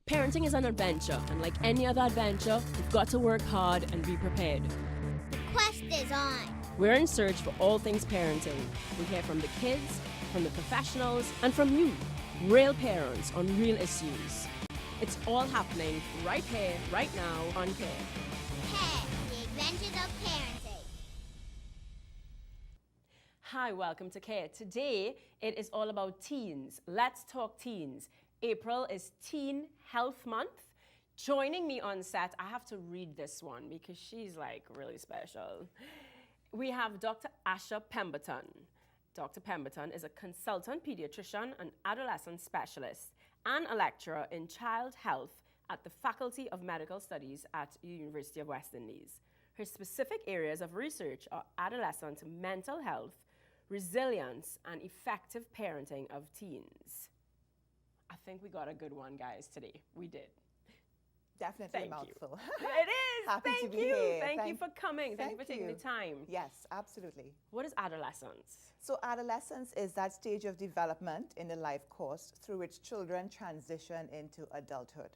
Parenting is an adventure, and like any other adventure, you've got to work hard and be prepared. The quest is on. We're in search for all things parenting. We hear from the kids, from the professionals, and from you, real parents on real issues. It's all happening right here, right now on Care. Care, the adventures of parenting. Hi, welcome to Care. Today, it is all about teens. Let's talk teens. April is Teen Health Month. Joining me on set, I have to read this one because she's like really special. We have Dr. Asha Pemberton. Dr. Pemberton is a consultant pediatrician, an adolescent specialist, and a lecturer in child health at the Faculty of Medical Studies at the University of West Indies. Her specific areas of research are adolescent mental health, resilience, and effective parenting of teens. I think we got a good one, guys, today. We did. Definitely a mouthful. It is. Happy Thank to be you. here. Thank you for coming. Thank you for taking you. the time. Yes, absolutely. What is adolescence? So adolescence is that stage of development in the life course through which children transition into adulthood.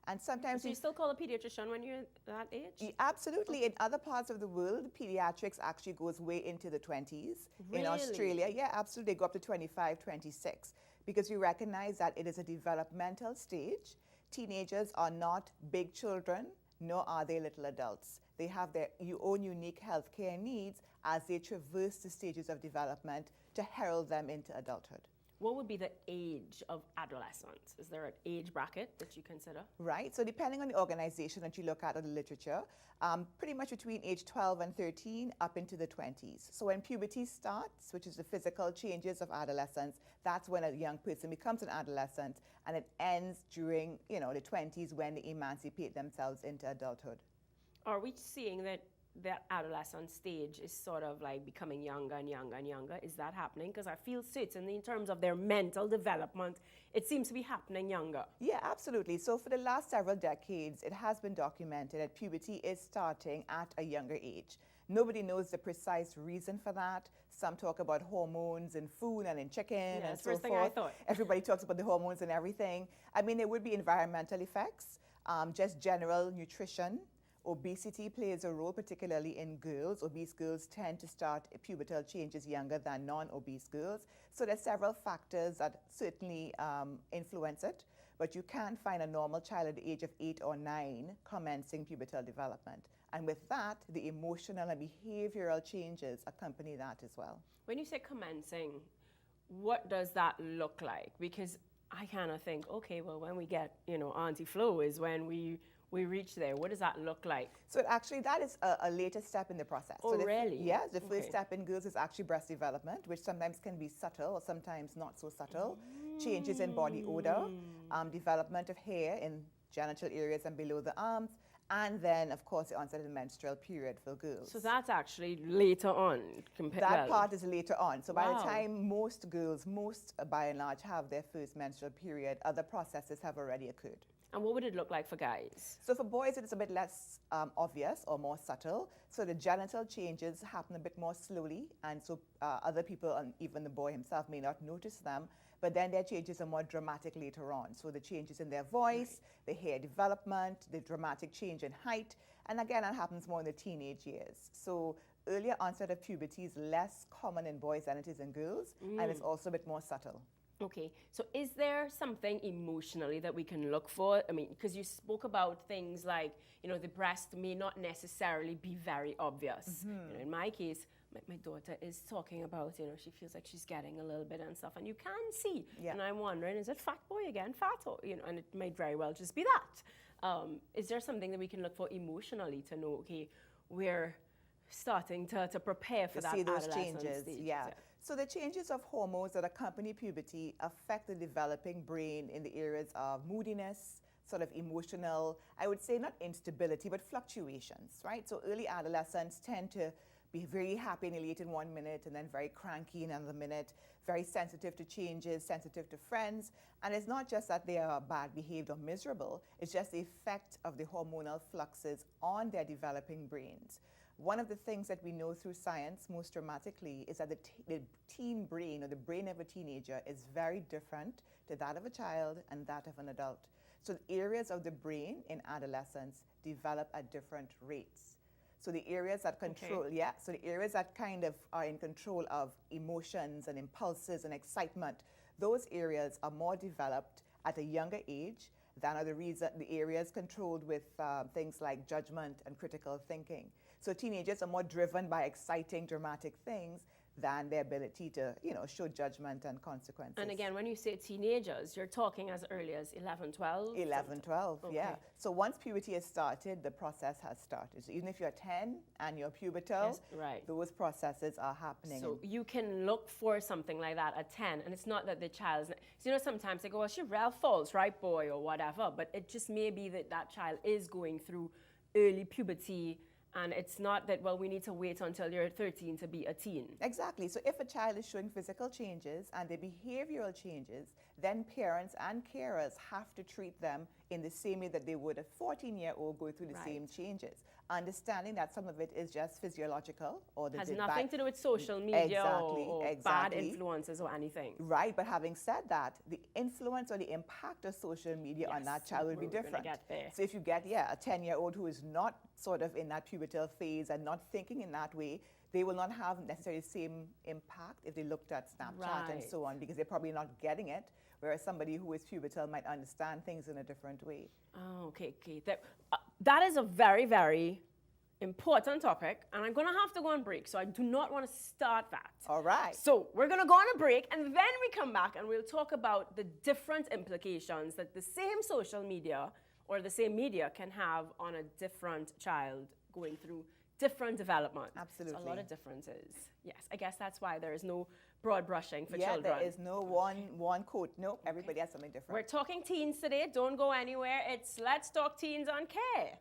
And sometimes So you still call a pediatrician when you're that age? Absolutely. In other parts of the world, pediatrics actually goes way into the 20s. Really? In Australia, yeah, absolutely. They go up to 25, 26 because we recognize that it is a developmental stage. Teenagers are not big children, nor are they little adults. They have their own unique healthcare needs as they traverse the stages of development to herald them into adulthood. What would be the age of adolescence? Is there an age bracket that you consider? Right, so depending on the organization that you look at or the literature, pretty much between age 12 and 13 up into the 20s. So when puberty starts, which is the physical changes of adolescence, that's when a young person becomes an adolescent, and it ends during, the 20s when they emancipate themselves into adulthood. Are we seeing that adolescent stage is sort of like becoming younger and younger and younger? Is that happening? Because I feel certainly in terms of their mental development, it seems to be happening younger. Yeah, absolutely. So for the last several decades, it has been documented that puberty is starting at a younger age. Nobody knows the precise reason for that. Some talk about hormones in food and in chicken and so first thing forth. I thought. Everybody talks about the hormones and everything. I mean, there would be environmental effects, just general nutrition. Obesity plays a role, particularly in girls. Obese girls tend to start pubertal changes younger than non-obese girls. So there's several factors that certainly influence it, but you can find a normal child at the age of 8 or 9 commencing pubertal development. And with that, the emotional and behavioral changes accompany that as well. When you say commencing, what does that look like? Because I kind of think, okay, well, when we get, Auntie Flo is when we reach there. What does that look like? So actually that is a later step in the process. Oh, so really? Yes, the first step in girls is actually breast development, which sometimes can be subtle or sometimes not so subtle. Changes in body odor, development of hair in genital areas and below the arms, and then, of course, the onset of the menstrual period for girls. So that's actually later on. That part is later on. So by Wow. the time most girls, by and large, have their first menstrual period, other processes have already occurred. And what would it look like for guys? So for boys, it's a bit less obvious or more subtle. So the genital changes happen a bit more slowly, and so other people, and even the boy himself, may not notice them. But then their changes are more dramatic later on. So the changes in their voice, the hair development, the dramatic change in height, and again, that happens more in the teenage years. So earlier onset of puberty is less common in boys than it is in girls, and it's also a bit more subtle. Okay, so is there something emotionally that we can look for? I mean, because you spoke about things like, the breast may not necessarily be very obvious. In my case, my daughter is talking about, she feels like she's getting a little bit and stuff, and you can see. Yeah. And I'm wondering, is it fat boy again, fat, or, and it might very well just be that. Is there something that we can look for emotionally to know, okay, we're starting to prepare for To that see those adolescence changes, stage? yeah. So the changes of hormones that accompany puberty affect the developing brain in the areas of moodiness, sort of emotional, I would say not instability, but fluctuations, right? So early adolescents tend to be very happy and elate in 1 minute and then very cranky in another minute, very sensitive to changes, sensitive to friends. And it's not just that they are bad behaved or miserable, it's just the effect of the hormonal fluxes on their developing brains. One of the things that we know through science most dramatically is that the teen brain, or the brain of a teenager, is very different to that of a child and that of an adult. So the areas of the brain in adolescence develop at different rates. So the areas that control, so the areas that kind of are in control of emotions and impulses and excitement, those areas are more developed at a younger age than are the areas controlled with things like judgment and critical thinking. So teenagers are more driven by exciting, dramatic things than their ability to, show judgment and consequences. And again, when you say teenagers, you're talking as early as 11, 12? 11, 12, yeah. So once puberty has started, the process has started. So even if you're 10 and you're pubertal, those processes are happening. So you can look for something like that at 10, and it's not that the child's, sometimes they go, well, she real falls, right, boy, or whatever, but it just may be that that child is going through early puberty. And it's not that, well, we need to wait until you're 13 to be a teen. Exactly. So if a child is showing physical changes and the behavioral changes, then parents and carers have to treat them in the same way that they would a 14-year-old go through the same changes. Understanding that some of it is just physiological or has nothing to do with social media or bad influences or anything. Right, but having said that, the influence or the impact of social media on that child will be different. So if you get, a 10-year-old who is not sort of in that pubertal phase and not thinking in that way, they will not have necessarily the same impact if they looked at Snapchat and so on, because they're probably not getting it, whereas somebody who is pubertal might understand things in a different way. Oh, okay. That is a very, very important topic, and I'm going to have to go on break, so I do not want to start that. All right. So we're going to go on a break, and then we come back, and we'll talk about the different implications that the same social media or the same media can have on a different child going through different development. Absolutely. So a lot of differences. Yes, I guess that's why there is no broad brushing for children. Yeah, there is no one quote. Nope, everybody has something different. We're talking teens today. Don't go anywhere. It's Let's Talk Teens on Care.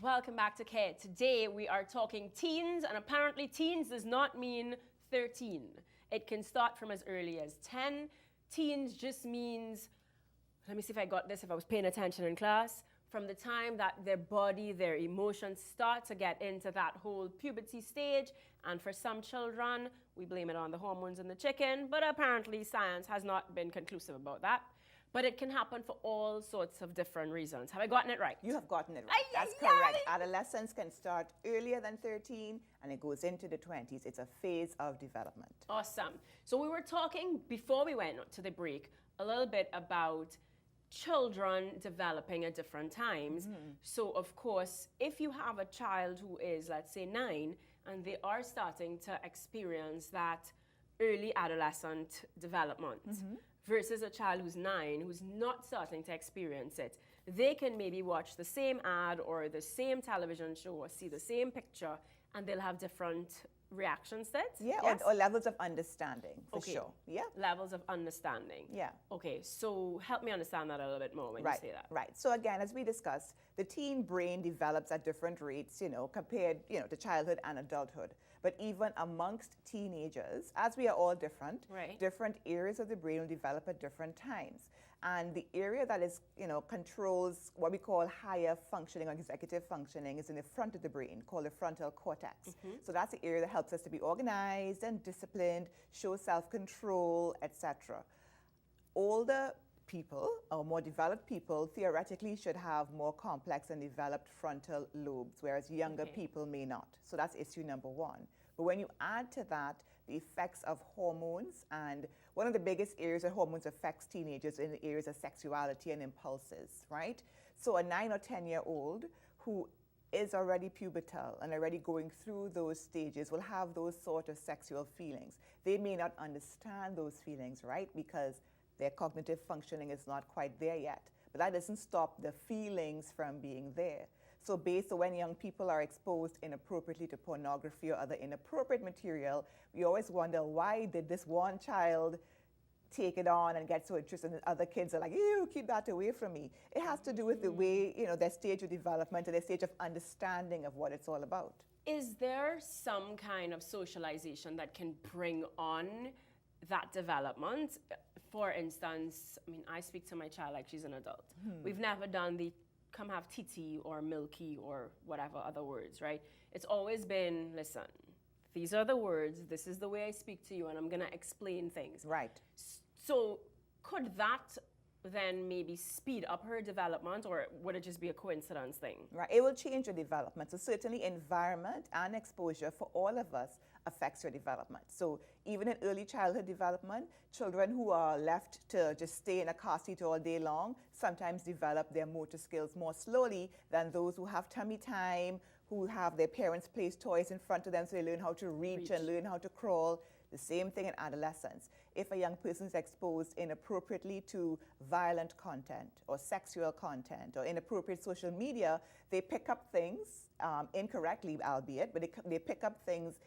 Welcome back to Care. Today we are talking teens, and apparently teens does not mean 13. It can start from as early as 10. Teens just means, let me see if I got this, if I was paying attention in class, from the time that their body, their emotions start to get into that whole puberty stage. And for some children, we blame it on the hormones in the chicken, but apparently science has not been conclusive about that. But it can happen for all sorts of different reasons. Have I gotten it right? You have gotten it right. That's correct. Adolescence can start earlier than 13 and it goes into the 20s. It's a phase of development. Awesome. So we were talking before we went to the break a little bit about children developing at different times. So of course, if you have a child who is, let's say, 9 and they are starting to experience that early adolescent development, versus a child who's 9, who's not starting to experience it, they can maybe watch the same ad or the same television show or see the same picture, and they'll have different reactions to it? Yeah, yes? or levels of understanding, for sure. Yeah. Levels of understanding. Yeah. Okay, so help me understand that a little bit more when you say that. Right. So again, as we discussed, the teen brain develops at different rates, compared, to childhood and adulthood. But even amongst teenagers, as we are all different, different areas of the brain will develop at different times. And the area that is, controls what we call higher functioning or executive functioning is in the front of the brain, called the frontal cortex. So that's the area that helps us to be organized and disciplined, show self-control, etc. Older people, or more developed people, theoretically should have more complex and developed frontal lobes, whereas younger people may not. So that's issue number one. But when you add to that the effects of hormones, and one of the biggest areas that hormones affects teenagers in the areas of sexuality and impulses, right? So a 9 or 10-year-old who is already pubertal and already going through those stages will have those sort of sexual feelings. They may not understand those feelings, right? Because their cognitive functioning is not quite there yet. But that doesn't stop the feelings from being there. So based on when young people are exposed inappropriately to pornography or other inappropriate material, we always wonder, why did this one child take it on and get so interested, and other kids are like, ew, keep that away from me. It has to do with the way, their stage of development and their stage of understanding of what it's all about. Is there some kind of socialization that can bring on that development. For instance, I mean, I speak to my child like she's an adult. We've never done the come have titi or milky or whatever other words, right? It's always been, listen, these are the words, this is the way I speak to you, and I'm gonna explain things. Right. So could that then maybe speed up her development, or would it just be a coincidence thing? Right. It will change your development. So certainly environment and exposure for all of us affects your development. So even in early childhood development, children who are left to just stay in a car seat all day long sometimes develop their motor skills more slowly than those who have tummy time, who have their parents place toys in front of them so they learn how to reach and learn how to crawl. The same thing in adolescence. If a young person is exposed inappropriately to violent content or sexual content or inappropriate social media, they pick up things incorrectly, albeit, but they pick up things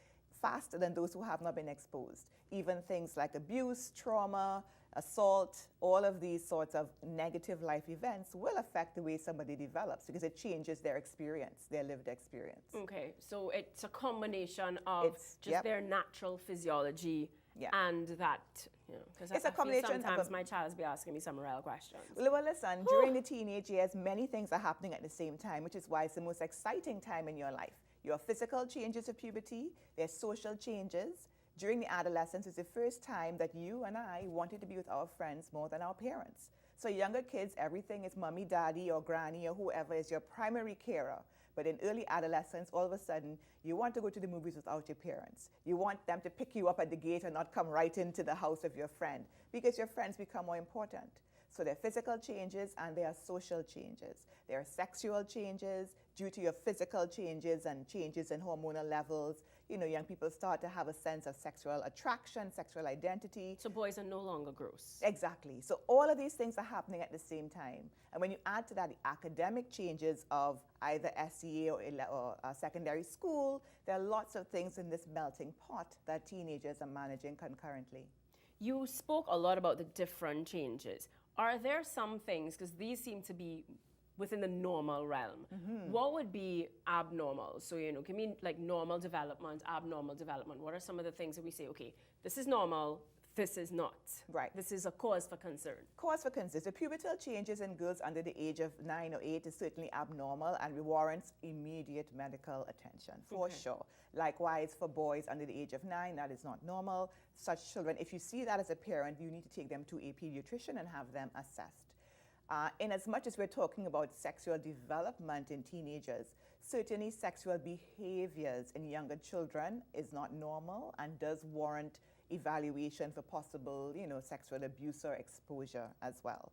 faster than those who have not been exposed. Even things like abuse, trauma, assault, all of these sorts of negative life events will affect the way somebody develops because it changes their experience, their lived experience. Okay, so it's a combination of their natural physiology and that, you know, because it's a combination. Sometimes my child's be asking me some real questions. Well, listen, during the teenage years, many things are happening at the same time, which is why it's the most exciting time in your life. Your physical changes of puberty, there's social changes. During the adolescence is the first time that you and I wanted to be with our friends more than our parents. So younger kids, everything is mommy, daddy, or granny, or whoever is your primary carer. But in early adolescence, all of a sudden, you want to go to the movies without your parents. You want them to pick you up at the gate and not come right into the house of your friend because your friends become more important. So there are physical changes and there are social changes. There are sexual changes due to your physical changes and changes in hormonal levels. You know, young people start to have a sense of sexual attraction, sexual identity. So boys are no longer gross. Exactly. So all of these things are happening at the same time. And when you add to that the academic changes of either SEA or secondary school, there are lots of things in this melting pot that teenagers are managing concurrently. You spoke a lot about the different changes. Are there some things, because these seem to be within the normal realm, what would be abnormal? So, you know, give me like normal development, abnormal development. What are some of the things that we say, okay, this is normal, this is not. Right. This is a cause for concern. Cause for concern. So pubertal changes in girls under the age of 9 or 8 is certainly abnormal and warrants immediate medical attention, for sure. Likewise, for boys under the age of 9, that is not normal. Such children, if you see that as a parent, you need to take them to a pediatrician and have them assessed. In as much as we're talking about sexual development in teenagers, certainly sexual behaviors in younger children is not normal and does warrant evaluation for possible, you know, sexual abuse or exposure as well.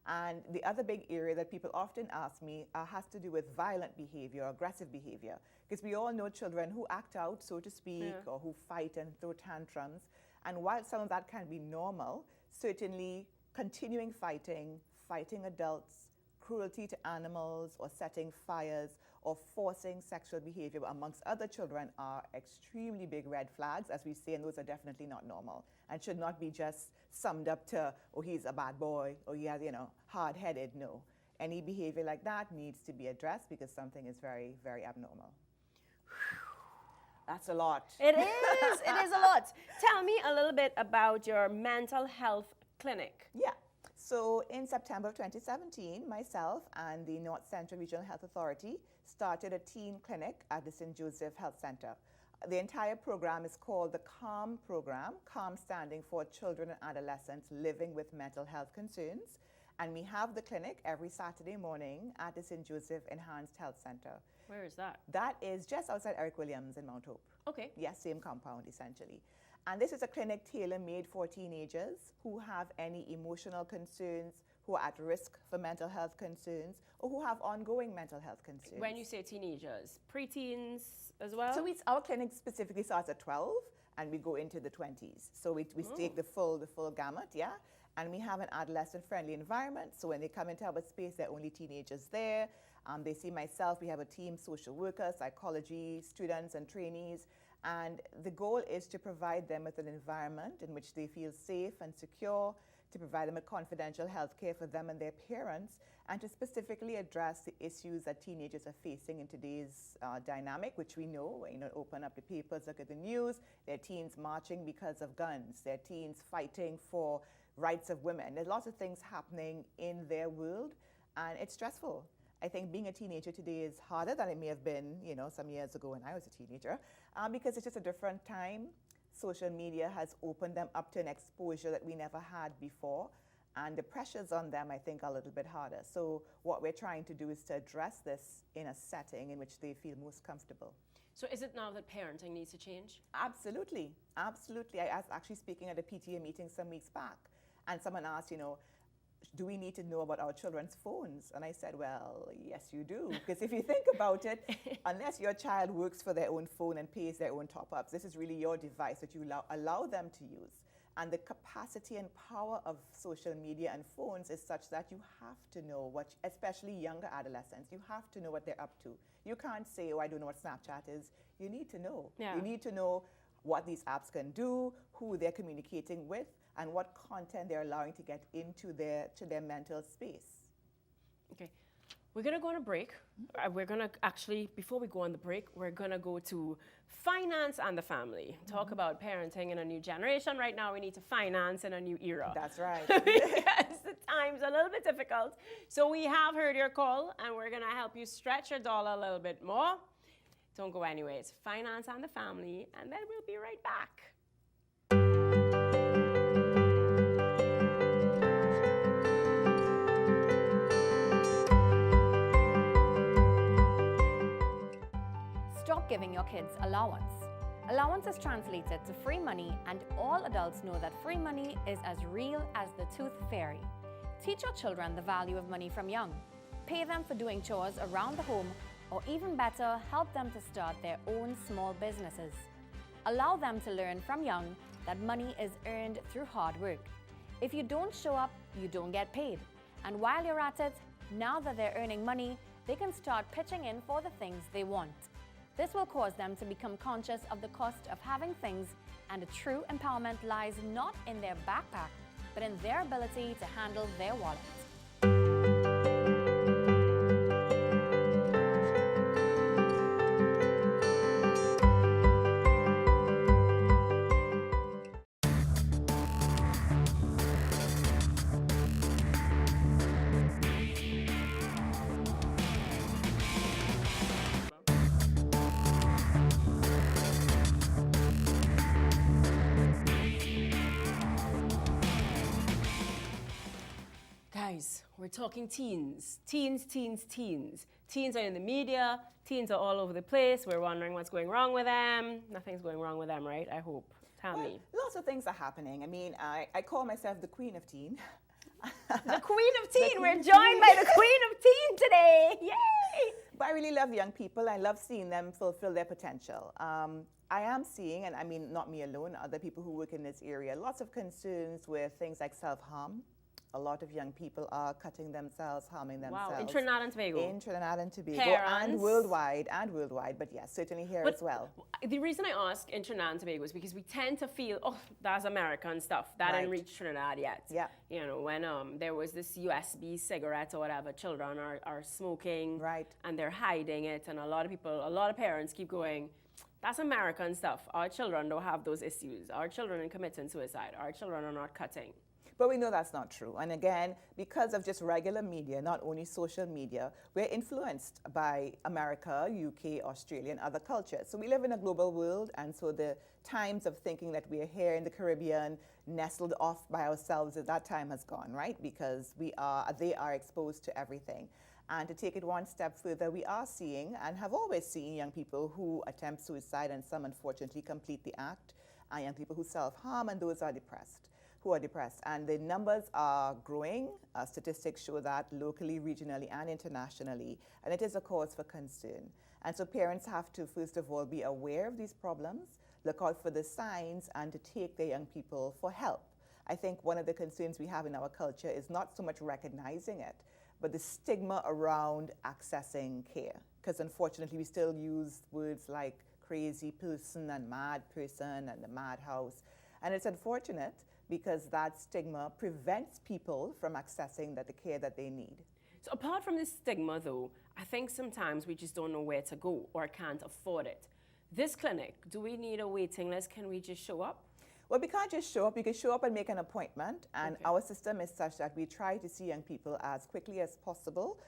And the other big area that people often ask me has to do with violent behavior, aggressive behavior, because we all know children who act out, so to speak, or who fight and throw tantrums. And while some of that can be normal, certainly continuing fighting adults, cruelty to animals, or setting fires, or forcing sexual behavior amongst other children are extremely big red flags, as we say, and those are definitely not normal and should not be just summed up to, oh, he's a bad boy, or he has, you know, hard-headed. No. Any behavior like that needs to be addressed because something is very, very abnormal. That's a lot. It is a lot. Tell me a little bit about your mental health clinic. Yeah. So in September of 2017, myself and the North Central Regional Health Authority started a teen clinic at the St. Joseph Health Center. The entire program is called the CALM program, CALM standing for Children and Adolescents Living with Mental Health Concerns. And we have the clinic every Saturday morning at the St. Joseph Enhanced Health Center. Where is that? That is just outside Eric Williams in Mount Hope. Okay. Yes, same compound essentially. And this is a clinic tailor-made for teenagers who have any emotional concerns, who are at risk for mental health concerns, or who have ongoing mental health concerns. When you say teenagers, preteens as well? So our clinic specifically starts at 12 and we go into the 20s. So we take the full gamut, yeah? And we have an adolescent-friendly environment. So when they come into our space, there are only teenagers there. They see myself, we have a team, social workers, psychology, students and trainees. And the goal is to provide them with an environment in which they feel safe and secure to provide them with confidential health care for them and their parents, and to specifically address the issues that teenagers are facing in today's dynamic, which we know, open up the papers, look at the news, there are teens marching because of guns, there are teens fighting for rights of women. There's lots of things happening in their world, and it's stressful. I think being a teenager today is harder than it may have been, some years ago when I was a teenager, because it's just a different time. Social media has opened them up to an exposure that we never had before, and the pressures on them, I think, are a little bit harder. So what we're trying to do is to address this in a setting in which they feel most comfortable. So is it now that parenting needs to change? Absolutely, absolutely. I was actually speaking at a PTA meeting some weeks back, and someone asked, do we need to know about our children's phones? And I said, well, yes, you do. Because if you think about it, unless your child works for their own phone and pays their own top-ups, this is really your device that you allow them to use. And the capacity and power of social media and phones is such that you have to know what, especially younger adolescents, you have to know what they're up to. You can't say, oh, I don't know what Snapchat is. You need to know. Yeah. You need to know what these apps can do, who they're communicating with, and what content they're allowing to get into their mental space. Okay, we're gonna go on a break. We're gonna actually, before we go on the break, we're gonna go to finance and the family. Talk about parenting in a new generation. Right now, we need to finance in a new era. That's right. Because the time's a little bit difficult. So we have heard your call, and we're gonna help you stretch your dollar a little bit more. Don't go anywhere. It's finance and the family, and then we'll be right back. Stop giving your kids allowance. Allowance is translated to free money, and all adults know that free money is as real as the tooth fairy. Teach your children the value of money from young. Pay them for doing chores around the home, or even better, help them to start their own small businesses. Allow them to learn from young that money is earned through hard work. If you don't show up, you don't get paid. And while you're at it, now that they're earning money, they can start pitching in for the things they want. This will cause them to become conscious of the cost of having things, and the true empowerment lies not in their backpack, but in their ability to handle their wallet. Guys, we're talking teens. Teens. Teens are in the media. Teens are all over the place. We're wondering what's going wrong with them. Nothing's going wrong with them, right? I hope. Tell me. Lots of things are happening. I mean, I call myself the queen of teen. The queen of teen. We're joined by the queen of teen today. Yay! But I really love young people. I love seeing them fulfill their potential. I am seeing, and I mean not me alone, other people who work in this area, lots of concerns with things like self-harm. A lot of young people are cutting themselves, harming themselves. Wow, in Trinidad and Tobago. In Trinidad and Tobago, Parents. and worldwide, but yes, certainly here as well. The reason I ask in Trinidad and Tobago is because we tend to feel, oh, that's American stuff. That didn't reach Trinidad yet. Yeah. You know, when there was this USB cigarette or whatever, children are smoking. Right. And they're hiding it, and a lot of parents keep going, that's American stuff. Our children don't have those issues. Our children are committing suicide. Our children are not cutting. But we know that's not true. And again, because of just regular media, not only social media, we're influenced by America, UK, Australia, and other cultures. So we live in a global world, and so the times of thinking that we're here in the Caribbean, nestled off by ourselves, that time has gone, right? Because they are exposed to everything. And to take it one step further, we are seeing, and have always seen, young people who attempt suicide, and some unfortunately complete the act, and young people who self-harm, and those are depressed. And the numbers are growing. Statistics show that locally, regionally, and internationally, and it is a cause for concern. And so parents have to, first of all, be aware of these problems, look out for the signs, and to take their young people for help. I think one of the concerns we have in our culture is not so much recognizing it, but the stigma around accessing care. Because unfortunately, we still use words like crazy person and mad person and the madhouse. And it's unfortunate, because that stigma prevents people from accessing the care that they need. So apart from this stigma, though, I think sometimes we just don't know where to go or can't afford it. This clinic, do we need a waiting list? Can we just show up? Well, we can't just show up. You can show up and make an appointment, and Okay. our system is such that we try to see young people as quickly as possible.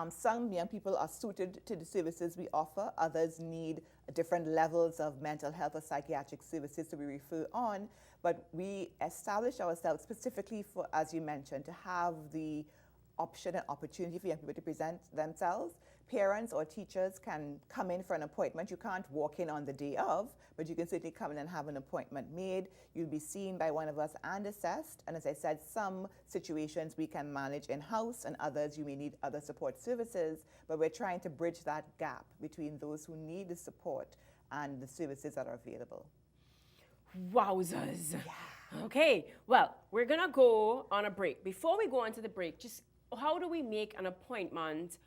Some young people are suited to the services we offer. Others need different levels of mental health or psychiatric services to be referred on. But we establish ourselves specifically for, as you mentioned, to have the option and opportunity for young people to present themselves. Parents or teachers can come in for an appointment. You can't walk in on the day of, but you can certainly come in and have an appointment made. You'll be seen by one of us and assessed. And as I said, some situations we can manage in-house, and others you may need other support services. But we're trying to bridge that gap between those who need the support and the services that are available. Wowzers. Yeah. Okay, well, we're gonna go on a break. Before we go into the break, just how do we make an appointment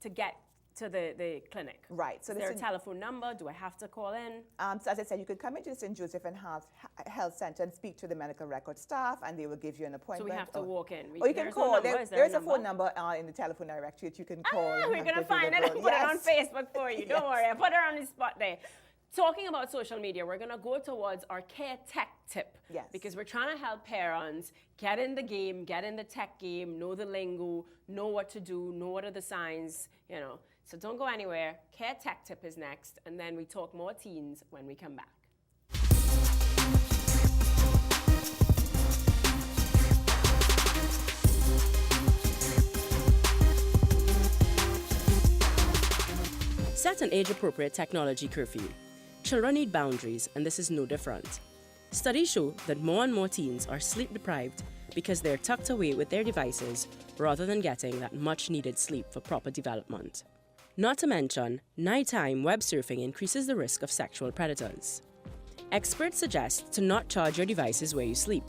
to get to the clinic? Right. So is there a telephone number? Do I have to call in? So as I said, you could come into the St. Joseph and Health Center and speak to the medical record staff, and they will give you an appointment. So we have to walk in. Or you can There's call. No number. There's a phone number in the telephone directory that you can call. We're going to find it and put it on Facebook for you. Don't worry. I put her on the spot there. Talking about social media, we're going to go towards our care tech tip. Yes. Because we're trying to help parents get in the game, get in the tech game, know the lingo, know what to do, know what are the signs, you know. So don't go anywhere. Care tech tip is next, and then we talk more teens when we come back. Set an age-appropriate technology curfew. Children need boundaries, and this is no different. Studies show that more and more teens are sleep-deprived because they're tucked away with their devices rather than getting that much-needed sleep for proper development. Not to mention, nighttime web surfing increases the risk of sexual predators. Experts suggest to not charge your devices where you sleep.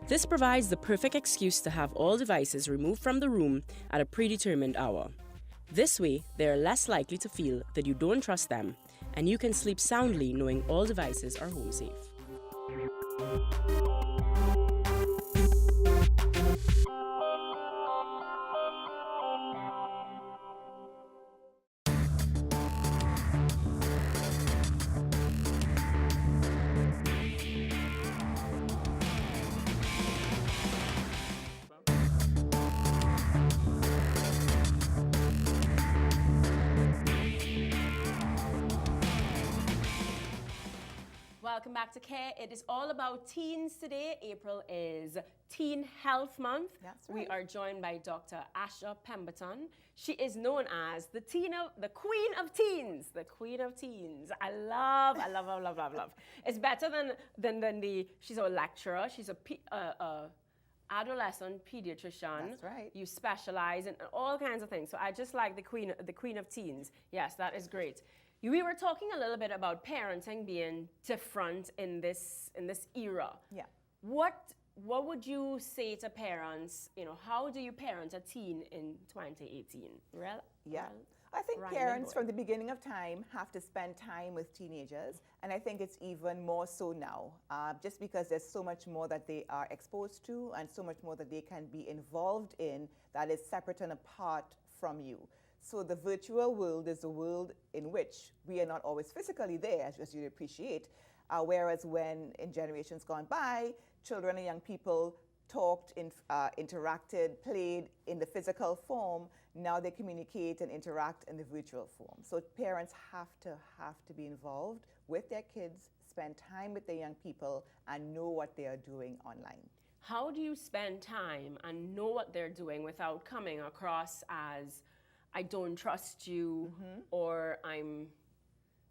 This provides the perfect excuse to have all devices removed from the room at a predetermined hour. This way, they are less likely to feel that you don't trust them, and you can sleep soundly knowing all devices are home safe. Welcome back to Care. It is all about teens today. April is Teen Health Month. That's We right. are joined by Dr. Asha Pemberton. She is known as the Queen of Teens. The Queen of Teens. I love. It's better than she's a lecturer. She's a adolescent pediatrician. That's right. You specialize in all kinds of things. So I just like the Queen of Teens. Yes, that is great. We were talking a little bit about parenting being different in this era. Yeah. What would you say to parents? You know, how do you parent a teen in 2018? Yeah. I think Ryan parents Boy. from the beginning of time have to spend time with teenagers, and I think it's even more so now, just because there's so much more that they are exposed to and so much more that they can be involved in that is separate and apart from you. So the virtual world is a world in which we are not always physically there, as you'd appreciate, whereas when in generations gone by, children and young people talked, interacted, played in the physical form. Now they communicate and interact in the virtual form. So parents have to be involved with their kids, spend time with their young people, and know what they are doing online. How do you spend time and know what they're doing without coming across as I don't trust you, or I'm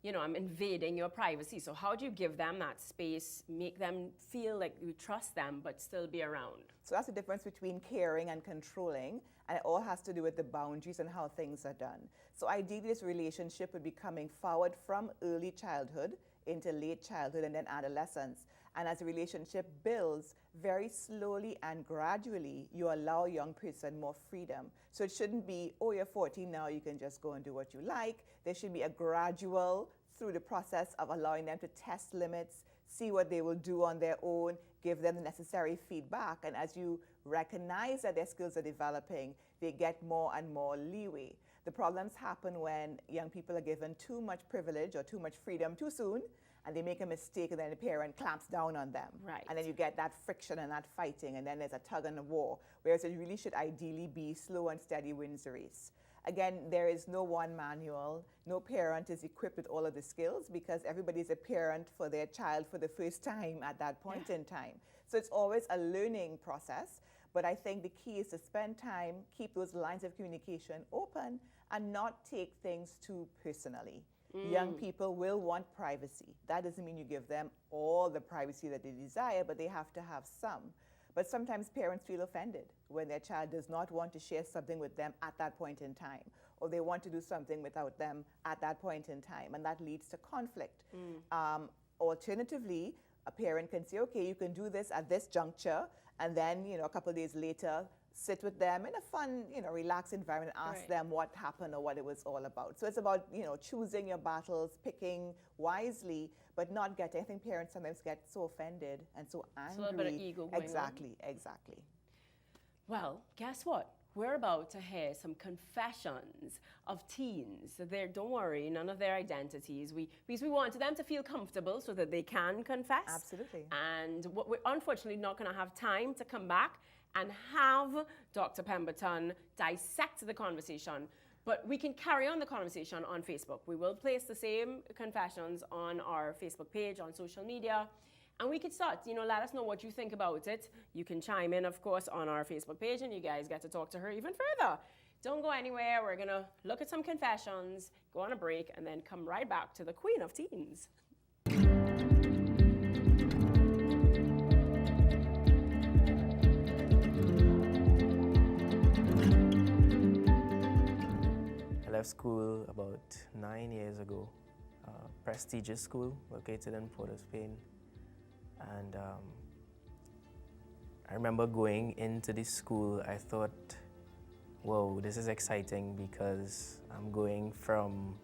invading your privacy? So how do you give them that space, make them feel like you trust them, but still be around? So that's the difference between caring and controlling, and it all has to do with the boundaries and how things are done. So ideally, this relationship would be coming forward from early childhood into late childhood and then adolescence. And as the relationship builds, very slowly and gradually, you allow a young person more freedom. So it shouldn't be, oh, you're 14 now, you can just go and do what you like. There should be a gradual, through the process of allowing them to test limits, see what they will do on their own, give them the necessary feedback. And as you recognize that their skills are developing, they get more and more leeway. The problems happen when young people are given too much privilege or too much freedom too soon, and they make a mistake, and then the parent clamps down on them. Right. And then you get that friction and that fighting, and then there's a tug and a war, whereas it really should ideally be slow and steady wins the race. Again, there is no one manual. No parent is equipped with all of the skills because everybody is a parent for their child for the first time at that point in time. So it's always a learning process. But I think the key is to spend time, keep those lines of communication open, and not take things too personally. Young people will want privacy. That doesn't mean you give them all the privacy that they desire, but they have to have some. But sometimes parents feel offended when their child does not want to share something with them at that point in time, or they want to do something without them at that point in time, and that leads to conflict. Alternatively, a parent can say, okay, you can do this at this juncture, and then, a couple of days later, sit with them in a fun, relaxed environment and ask them what happened or what it was all about. So it's about, choosing your battles, picking wisely, but not getting, I think parents sometimes get so offended and so angry. It's a little bit of ego going on. Exactly. Well, guess what? We're about to hear some confessions of teens. So don't worry, none of their identities. Because we wanted them to feel comfortable so that they can confess. Absolutely. And what we're unfortunately not going to have time to come back and have Dr. Pemberton dissect the conversation. But we can carry on the conversation on Facebook. We will place the same confessions on our Facebook page, on social media. And we could start, let us know what you think about it. You can chime in, of course, on our Facebook page, and you guys get to talk to her even further. Don't go anywhere. We're going to look at some confessions, go on a break, and then come right back to the Queen of Teens. I left school about 9 years ago, a prestigious school located in Port of Spain. And I remember going into this school, I thought, whoa, this is exciting because I'm going from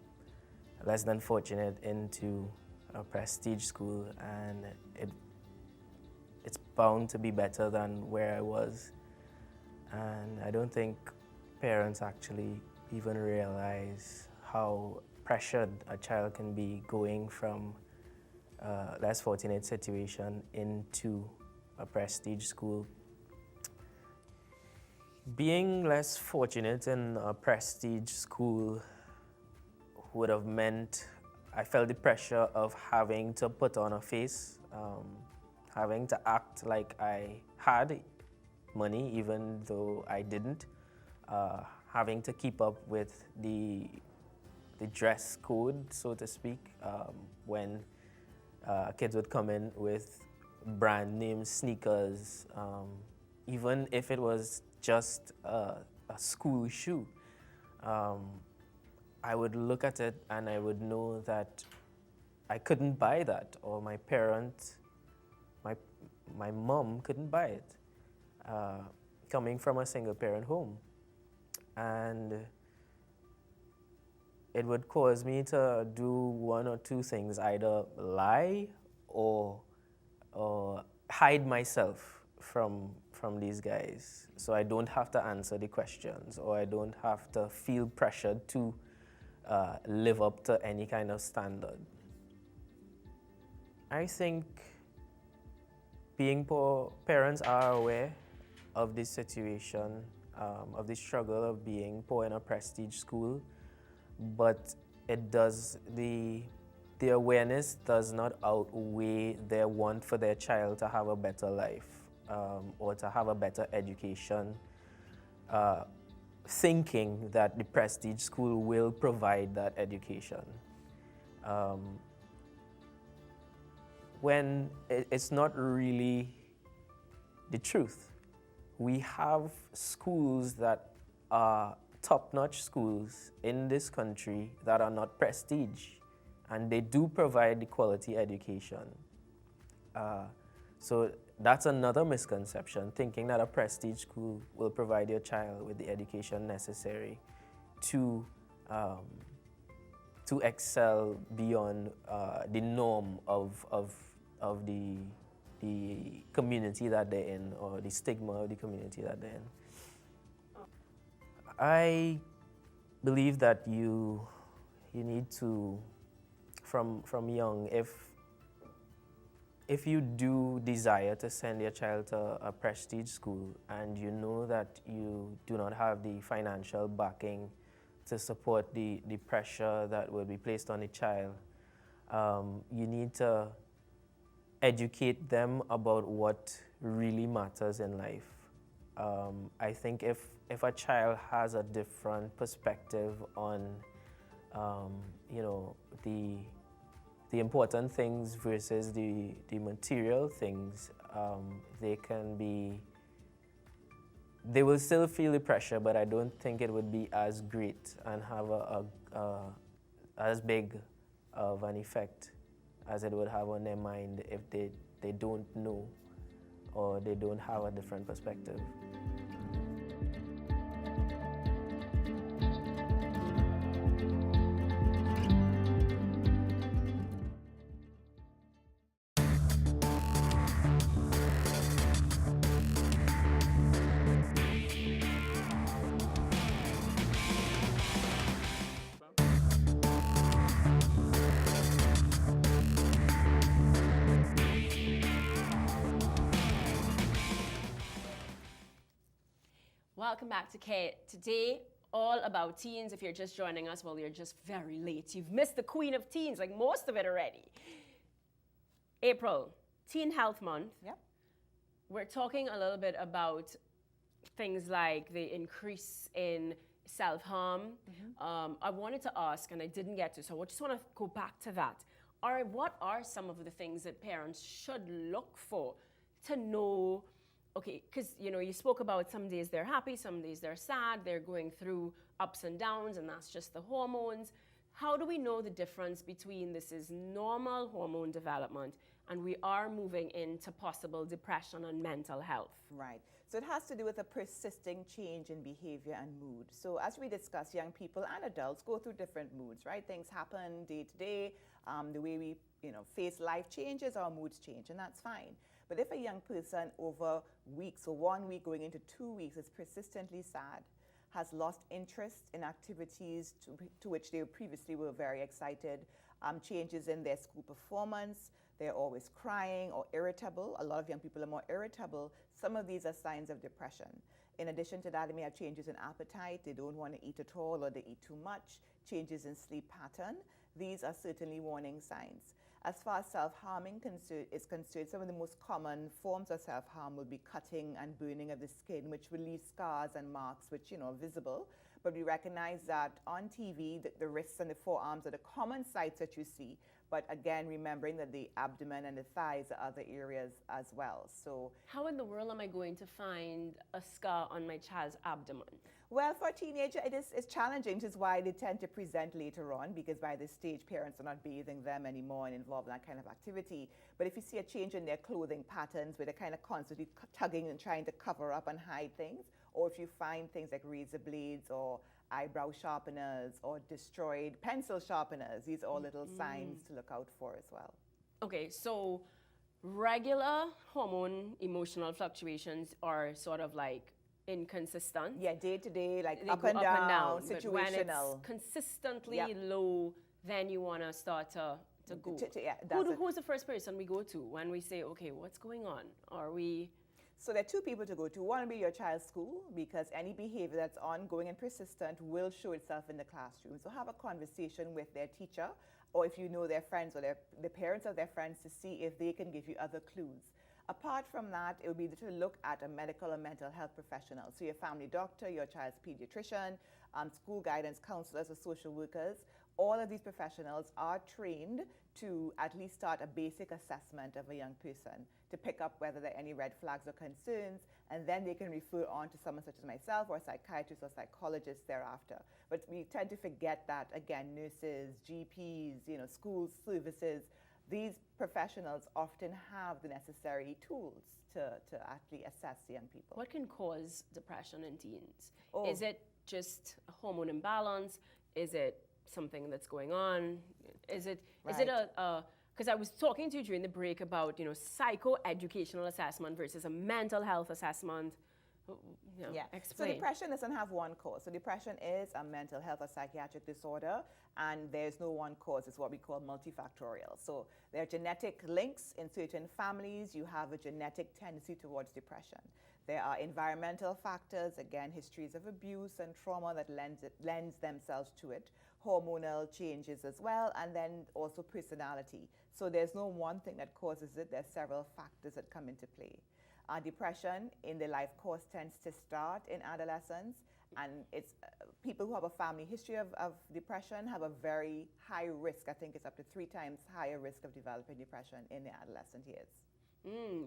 less than fortunate into a prestige school, and it's bound to be better than where I was. And I don't think parents actually even realize how pressured a child can be going from less fortunate situation into a prestige school. Being less fortunate in a prestige school would have meant I felt the pressure of having to put on a face, having to act like I had money even though I didn't, having to keep up with the dress code, so to speak, when kids would come in with brand name sneakers, even if it was just a school shoe. I would look at it and I would know that I couldn't buy that, or my parent, my mom couldn't buy it, coming from a single parent home. And it would cause me to do one or two things, either lie or hide myself from these guys, so I don't have to answer the questions, or I don't have to feel pressured to live up to any kind of standard. I think being poor, parents are aware of this situation, of the struggle of being poor in a prestige school, but the awareness does not outweigh their want for their child to have a better life, or to have a better education, thinking that the prestige school will provide that education. When it's not really the truth. We have schools that are top-notch schools in this country that are not prestige, and they do provide the quality education. So that's another misconception, thinking that a prestige school will provide your child with the education necessary to excel beyond the norm of of the community that they're in, or the stigma of the community that they're in. I believe that you need to, from young, if you do desire to send your child to a prestige school and you know that you do not have the financial backing to support the pressure that will be placed on the child, you need to educate them about what really matters in life. I think if a child has a different perspective on, you know, the important things versus the material things, they will still feel the pressure, but I don't think it would be as great and have as big of an effect as it would have on their mind if they don't know or they don't have a different perspective. Welcome back to Care. Today, all about teens. If you're just joining us, well, you're just very late. You've missed the queen of teens, like most of it already. April, Teen Health Month. Yep. We're talking a little bit about things like the increase in self-harm. I wanted to ask, and I didn't get to, so I just want to go back to that. What are some of the things that parents should look for to know? Okay, because you spoke about some days they're happy, some days they're sad, they're going through ups and downs, and that's just the hormones. How do we know the difference between this is normal hormone development and we are moving into possible depression and mental health? Right. So it has to do with a persisting change in behavior and mood. So as we discussed, young people and adults go through different moods, right? Things happen day to day. The way we face life changes, our moods change, and that's fine. But if a young person over weeks, or 1 week going into 2 weeks, is persistently sad, has lost interest in activities to which they previously were very excited, changes in their school performance, they're always crying or irritable. A lot of young people are more irritable. Some of these are signs of depression. In addition to that, they may have changes in appetite. They don't want to eat at all, or they eat too much. Changes in sleep pattern. These are certainly warning signs. As far as self-harming is concerned, some of the most common forms of self-harm will be cutting and burning of the skin, which will leave scars and marks which are visible. But we recognize that on TV, the wrists and the forearms are the common sites that you see. But again, remembering that the abdomen and the thighs are other areas as well. So how in the world am I going to find a scar on my child's abdomen? Well, for a teenager, it's challenging, which is why they tend to present later on, because by this stage, parents are not bathing them anymore and involved in that kind of activity. But if you see a change in their clothing patterns, where they're kind of constantly tugging and trying to cover up and hide things, or if you find things like razor blades or eyebrow sharpeners or destroyed pencil sharpeners, these are all little signs to look out for as well. Okay, so regular hormone emotional fluctuations are sort of like inconsistent. Yeah, day to day, like They up go and down, But situational. when it's consistently low, then you want to start to go. Who's the first person we go to when we say, okay, what's going on? So there are two people to go to. One will be your child's school, because any behavior that's ongoing and persistent will show itself in the classroom. So have a conversation with their teacher, or if you know their friends or the parents of their friends, to see if they can give you other clues. Apart from that, it would be to look at a medical or mental health professional. So your family doctor, your child's pediatrician, school guidance counselors or social workers. All of these professionals are trained to at least start a basic assessment of a young person to pick up whether there are any red flags or concerns, and then they can refer on to someone such as myself or a psychiatrist or psychologist thereafter. But we tend to forget that, again, nurses, GPs, schools, services, these professionals often have the necessary tools to actually assess young people. What can cause depression in teens? Oh. Is it just a hormone imbalance? Is it something that's going on? Is it a because I was talking to you during the break about, you know, psychoeducational assessment versus a mental health assessment. You know, Yeah. explain. So depression doesn't have one cause. So depression is a mental health or psychiatric disorder, and there's no one cause. It's what we call multifactorial. So there are genetic links in certain families. You have a genetic tendency towards depression. There are environmental factors, again, histories of abuse and trauma that lends themselves to it. Hormonal changes as well, and then also personality. So there's no one thing that causes it. There's several factors that come into play. Depression in the life course tends to start in adolescence, and it's people who have a family history of depression have a very high risk. I think it's up to 3 times higher risk of developing depression in the adolescent years.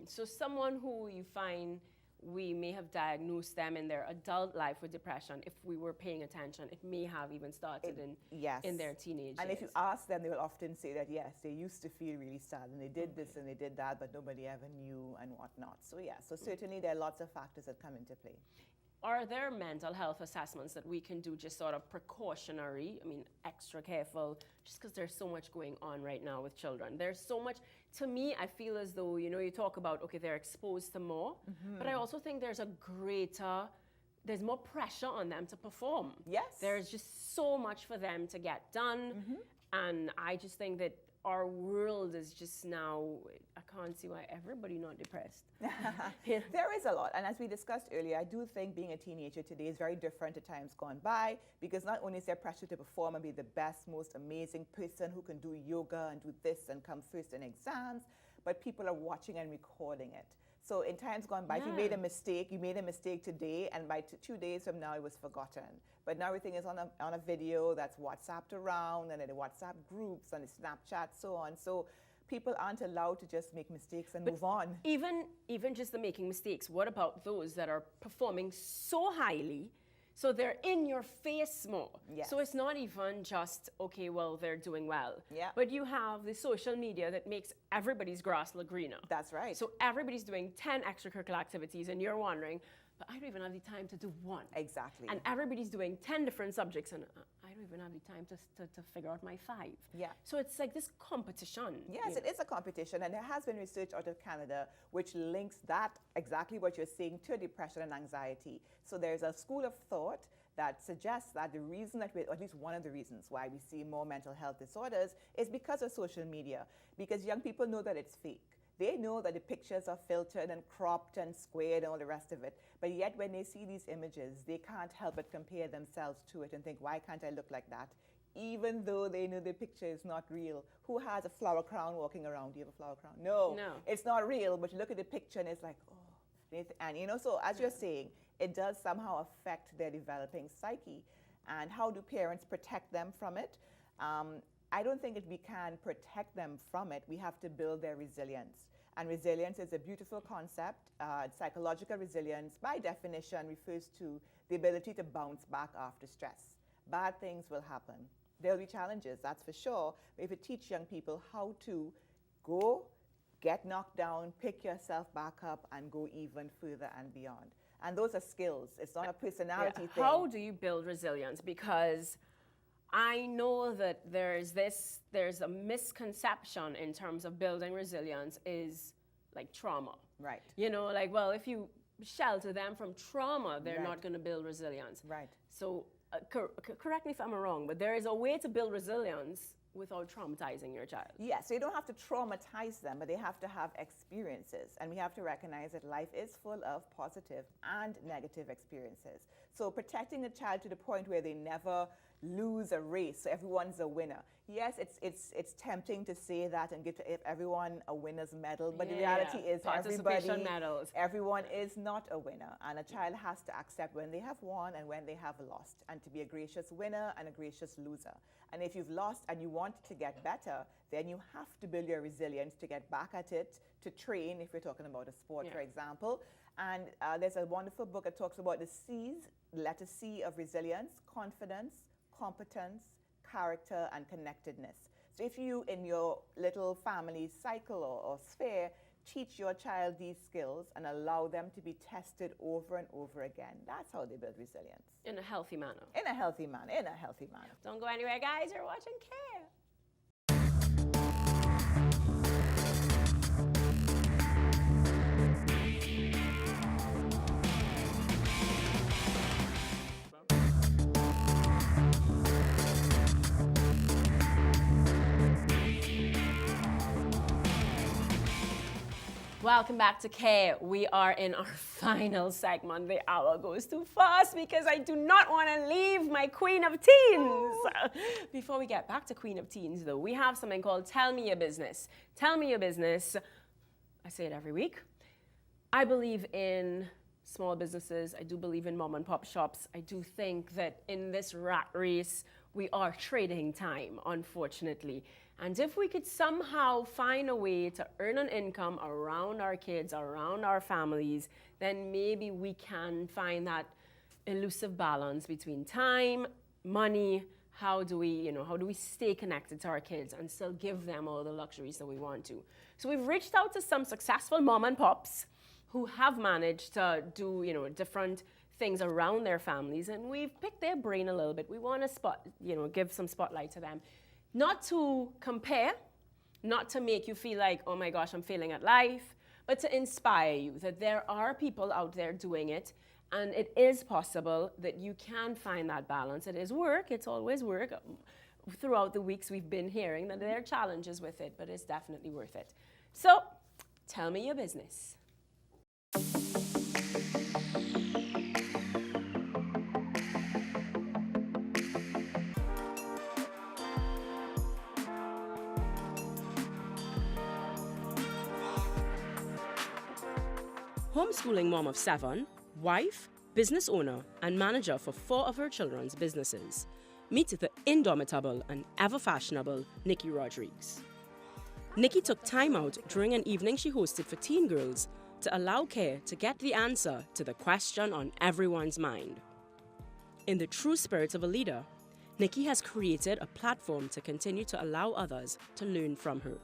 So someone who you find we may have diagnosed them in their adult life with depression, if we were paying attention, it may have even started in their teenage And years. if you ask them, they will often say that, yes, they used to feel really sad, and they did this and they did that, but nobody ever knew and whatnot. So yeah, so certainly there are lots of factors that come into play. Are there mental health assessments that we can do just sort of precautionary, I mean, extra careful, just because there's so much going on right now with children? There's so much, to me, I feel as though, you know, you talk about, okay, they're exposed to more, but I also think there's there's more pressure on them to perform. Yes. There's just so much for them to get done, and I just think that our world is just now, I can't see why everybody not depressed. Yeah. There is a lot, and as we discussed earlier, I do think being a teenager today is very different to times gone by, because not only is there pressure to perform and be the best, most amazing person who can do yoga and do this and come first in exams, but people are watching and recording it. So in times gone by, if you made a mistake today, and by 2 days from now it was forgotten. But now everything is on a video that's WhatsApped around, and in the WhatsApp groups and the Snapchat, so on. So people aren't allowed to just make mistakes and move on. Even just the making mistakes, what about those that are performing so highly, so they're in your face more? Yes. So it's not even just, okay, well, they're doing well. Yeah. But you have the social media that makes everybody's grass look greener. That's right. So everybody's doing 10 extracurricular activities, and you're wondering, but I don't even have the time to do one. Exactly. And everybody's doing 10 different subjects, and I don't even have the time to figure out my 5. Yeah. So it's like this competition. Yes, it is a competition, and there has been research out of Canada which links that, exactly what you're saying, to depression and anxiety. So there's a school of thought that suggests that the reason that or at least one of the reasons why we see more mental health disorders is because of social media, because young people know that it's fake. They know that the pictures are filtered and cropped and squared and all the rest of it, but yet when they see these images, they can't help but compare themselves to it and think, why can't I look like that? Even though they know the picture is not real. Who has a flower crown walking around? Do you have a flower crown? No, it's not real, but you look at the picture and it's like, oh. And you know, so as you're saying, it does somehow affect their developing psyche. And how do parents protect them from it? I don't think we can protect them from it. We have to build their resilience. And resilience is a beautiful concept. Psychological resilience, by definition, refers to the ability to bounce back after stress. Bad things will happen. There'll be challenges, that's for sure. But if you teach young people how to go, get knocked down, pick yourself back up, and go even further and beyond. And those are skills. It's not a personality thing. How do you build resilience? Because I know that there's a misconception in terms of building resilience is like trauma. Right. You know, like, well, if you shelter them from trauma, they're Right. not going to build resilience. Right. So correct me if I'm wrong, but there is a way to build resilience without traumatizing your child. Yes, so you don't have to traumatize them, but they have to have experiences. And we have to recognize that life is full of positive and negative experiences. So protecting a child to the point where they never lose a race, so everyone's a winner. Yes, it's tempting to say that and give to everyone a winner's medal, but the reality is everyone is not a winner. And a child has to accept when they have won and when they have lost, and to be a gracious winner and a gracious loser. And if you've lost and you want to get better, then you have to build your resilience to get back at it, to train, if we're talking about a sport, for example. And there's a wonderful book that talks about the C's, the letter C of resilience: confidence, competence, character, and connectedness. So if you, in your little family cycle or sphere, teach your child these skills and allow them to be tested over and over again, that's how they build resilience. In a healthy manner. In a healthy manner, in a healthy manner. Don't go anywhere, guys. You're watching Care. Welcome back to Care. We are in our final segment. The hour goes too fast because I do not want to leave my Queen of Teens. Before we get back to Queen of Teens, though, we have something called Tell Me Your Business. Tell Me Your Business. I say it every week. I believe in small businesses. I do believe in mom and pop shops. I do think that in this rat race, we are trading time, unfortunately. And if we could somehow find a way to earn an income around our kids, around our families, then maybe we can find that elusive balance between time, money, how do we stay connected to our kids and still give them all the luxuries that we want to. So we've reached out to some successful mom and pops who have managed to do, different things around their families, and we've picked their brain a little bit. We want to give some spotlight to them. Not to compare, not to make you feel like, oh my gosh, I'm failing at life, but to inspire you that there are people out there doing it, and it is possible that you can find that balance. It is work, it's always work. Throughout the weeks we've been hearing that there are challenges with it, but it's definitely worth it. So, tell me your business. Homeschooling mom of 7, wife, business owner, and manager for 4 of her children's businesses. Meet the indomitable and ever-fashionable Nikki Rodriguez. Nikki took time out during an evening she hosted for teen girls to allow Care to get the answer to the question on everyone's mind. In the true spirit of a leader, Nikki has created a platform to continue to allow others to learn from her.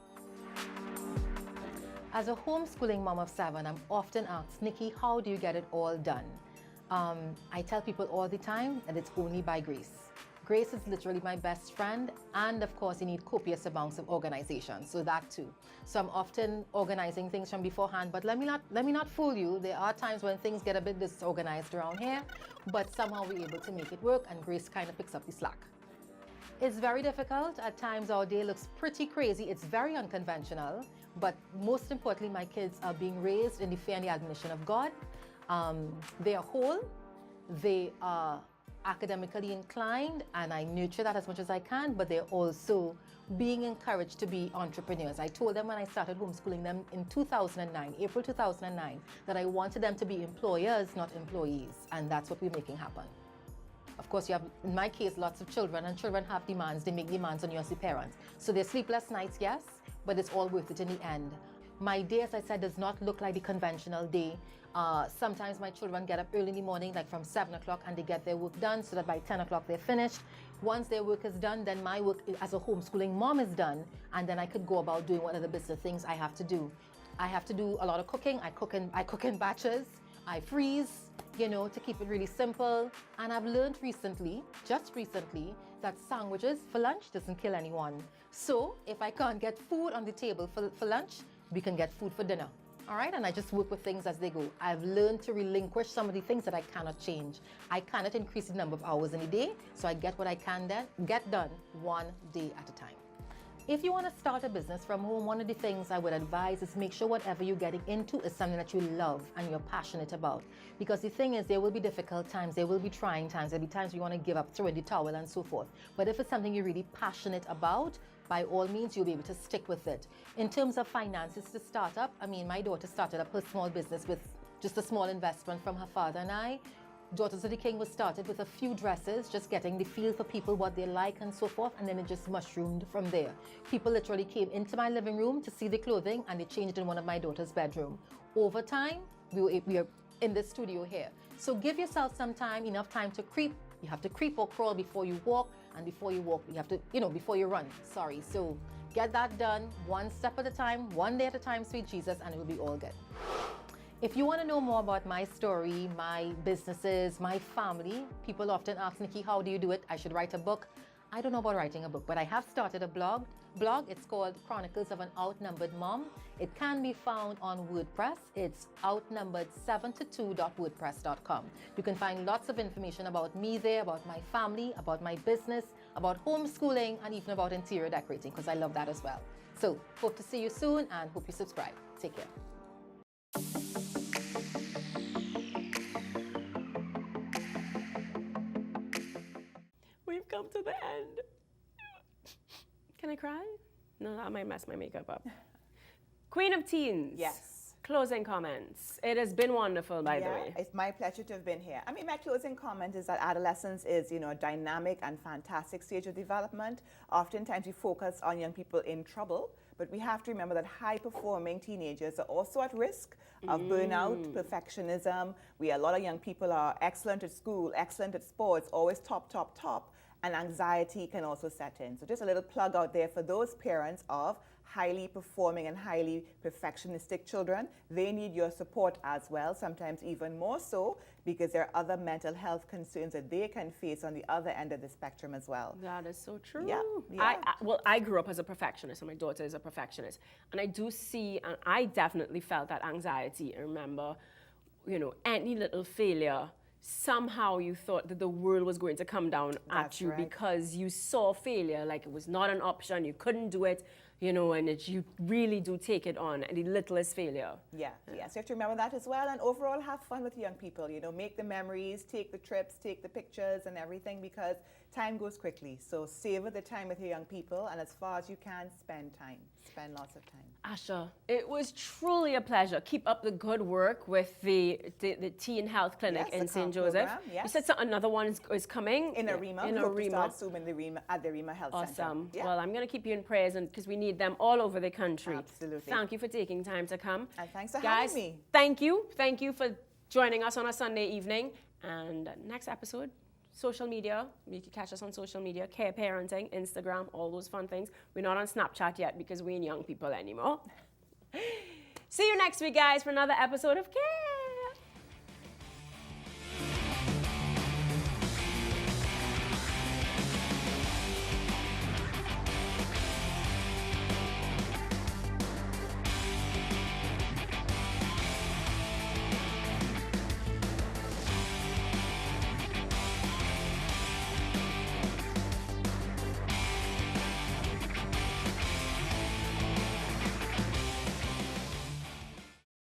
As a homeschooling mom of 7, I'm often asked, Nikki, how do you get it all done? I tell people all the time that it's only by grace. Grace is literally my best friend, and of course you need copious amounts of organization, so that too. So I'm often organizing things from beforehand, but let me not fool you. There are times when things get a bit disorganized around here, but somehow we're able to make it work, and Grace kind of picks up the slack. It's very difficult. At times our day looks pretty crazy. It's very unconventional, but most importantly, my kids are being raised in the fear and the admonition of God. They are whole, they are academically inclined, and I nurture that as much as I can, but they're also being encouraged to be entrepreneurs. I told them when I started homeschooling them in 2009, April 2009, that I wanted them to be employers, not employees, and that's what we're making happen. Of course, you have, in my case, lots of children, and children have demands. They make demands on you as the parents. So there's sleepless nights, yes, but it's all worth it in the end. My day, as I said, does not look like the conventional day. Sometimes my children get up early in the morning, like from 7 o'clock, and they get their work done so that by 10 o'clock they're finished. Once their work is done, then my work as a homeschooling mom is done, and then I could go about doing what other business things I have to do. I have to do a lot of cooking. I cook in batches. I freeze, to keep it really simple. And I've learned recently, just recently, that sandwiches for lunch doesn't kill anyone. So if I can't get food on the table for lunch, we can get food for dinner. All right, and I just work with things as they go. I've learned to relinquish some of the things that I cannot change. I cannot increase the number of hours in a day, so I get what I can get done one day at a time. If you want to start a business from home, one of the things I would advise is make sure whatever you're getting into is something that you love and you're passionate about. Because the thing is, there will be difficult times, there will be trying times, there'll be times you want to give up, throw in the towel and so forth. But if it's something you're really passionate about, by all means, you'll be able to stick with it. In terms of finances to start up, my daughter started up her small business with just a small investment from her father and I. Daughters of the King was started with a few dresses, just getting the feel for people, what they like and so forth, and then it just mushroomed from there. People literally came into my living room to see the clothing, and they changed in one of my daughter's bedroom. Over time, we are in this studio here. So give yourself some time, enough time to creep. You have to creep or crawl before you walk, and before you walk, you have to, before you run, sorry. So get that done, one step at a time, one day at a time, sweet Jesus, and it will be all good. If you want to know more about my story, my businesses, my family, people often ask, Nikki, how do you do it? I should write a book. I don't know about writing a book, but I have started a blog. It's called Chronicles of an Outnumbered Mom. It can be found on WordPress. It's outnumbered722.wordpress.com. You can find lots of information about me there, about my family, about my business, about homeschooling, and even about interior decorating, because I love that as well. So hope to see you soon and hope you subscribe. Take care. the end. Can I cry? No, that might mess my makeup up. Queen of Teens. Yes. Closing comments. It has been wonderful, by the way. It's my pleasure to have been here. I mean, my closing comment is that adolescence is, a dynamic and fantastic stage of development. Oftentimes we focus on young people in trouble, but we have to remember that high-performing teenagers are also at risk of burnout, perfectionism. A lot of young people are excellent at school, excellent at sports, always top, top, top, and anxiety can also set in. So just a little plug out there for those parents of highly performing and highly perfectionistic children. They need your support as well, sometimes even more so, because there are other mental health concerns that they can face on the other end of the spectrum as well. That is so true. Yeah, I grew up as a perfectionist, and my daughter is a perfectionist. And I do see, and I definitely felt that anxiety. I remember, any little failure, somehow you thought that the world was going to come down at you because you saw failure like it was not an option, you couldn't do it. And you really do take it on, and the littlest failure. Yeah, so you have to remember that as well, and overall have fun with young people, make the memories, take the trips, take the pictures and everything, because time goes quickly. So savor the time with your young people, and as far as you can, spend lots of time. Asha, it was truly a pleasure. Keep up the good work with the Teen Health Clinic in St. Joseph. Yes. You said another one is coming? In Arima. We hope to start soon at the Arima Health Center. Awesome. Yeah. Well, I'm going to keep you in prayers because we need them all over the country. Absolutely. Thank you for taking time to come. And thanks for Guys, having me. Thank you. Thank you for joining us on a Sunday evening. And next episode, social media. You can catch us on social media, Care Parenting, Instagram, all those fun things. We're not on Snapchat yet because we ain't young people anymore. See you next week, guys, for another episode of Care.